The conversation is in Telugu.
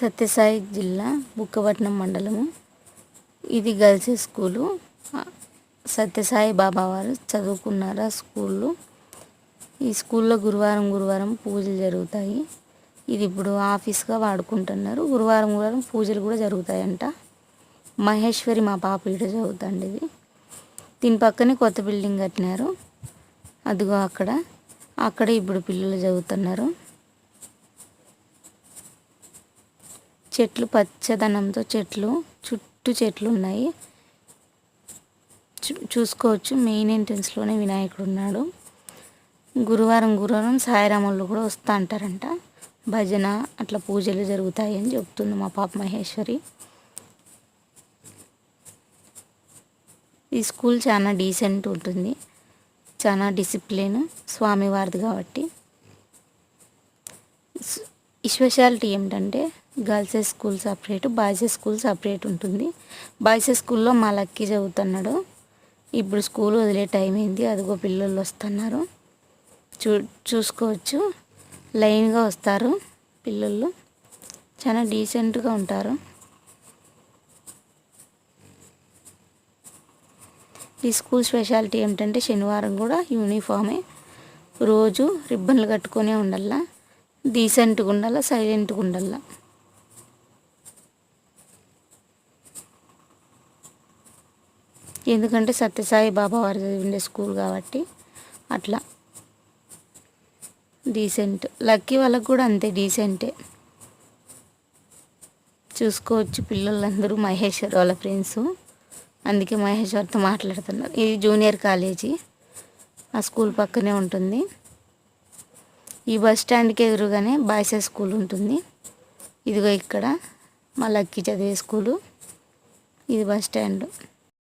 సత్యసాయి జిల్లా బుక్కపట్నం మండలము. ఇది గర్ల్స్ స్కూలు. సత్యసాయి బాబా వారు చదువుకున్నారు ఆ స్కూల్లో. ఈ స్కూల్లో గురువారం పూజలు జరుగుతాయి. ఇది ఇప్పుడు ఆఫీస్గా వాడుకుంటున్నారు. గురువారం పూజలు కూడా జరుగుతాయంట. మహేశ్వరి మా పాప ఇట చదువుతుంది. ఇది దీని పక్కనే కొత్త బిల్డింగ్ కట్టినారు. అదిగో అక్కడ ఇప్పుడు పిల్లలు చదువుతున్నారు. చెట్లు పచ్చదనంతో చుట్టూ చెట్లు ఉన్నాయి. చూసుకోవచ్చు. మెయిన్ ఎంట్రన్స్లోనే వినాయకుడు ఉన్నాడు. గురువారం సాయిరాములు కూడా వస్తూ అంటారంట. భజన అట్లా పూజలు జరుగుతాయి అని చెప్తుంది మా పాప మహేశ్వరి. ఈ స్కూల్ చాలా డీసెంట్ ఉంటుంది, చాలా డిసిప్లిన్ స్వామివారిది కాబట్టి. ఈ స్పెషాలిటీ ఏమిటంటే girls school separate, boys school separate ఉంటుంది. బాయ్స్ స్కూల్లో మా లక్కీ చదువుతున్నాడు. ఇప్పుడు స్కూల్ వదిలే టైం అయింది. అదిగో పిల్లలు వస్తున్నారు. చూసుకోవచ్చు. లైన్గా వస్తారు పిల్లలు. చాలా డీసెంట్గా ఉంటారు. ఈ స్కూల్ స్పెషాలిటీ ఏమిటంటే శనివారం కూడా యూనిఫామే. రోజు రిబ్బన్లు కట్టుకొనే ఉండాల, డీసెంట్గా ఉండాల, సైలెంట్గా ఉండాల. ఎందుకంటే సత్యసాయి బాబా వారు చదివిండే స్కూల్ కాబట్టి అట్లా డీసెంట్. లక్కీ వాళ్ళకు కూడా అంతే డీసెంటే. చూసుకోవచ్చు. పిల్లలందరూ మహేశ్వర్ వాళ్ళ ఫ్రెండ్స్, అందుకే మహేశ్వర్తో మాట్లాడుతున్నారు. ఇది జూనియర్ కాలేజీ, ఆ స్కూల్ పక్కనే ఉంటుంది. ఈ బస్ స్టాండ్కి ఎదురుగానే బాయ్స్ స్కూల్ ఉంటుంది. ఇదిగో ఇక్కడ మా లక్కీ చదివే స్కూలు. ఇది బస్ స్టాండ్.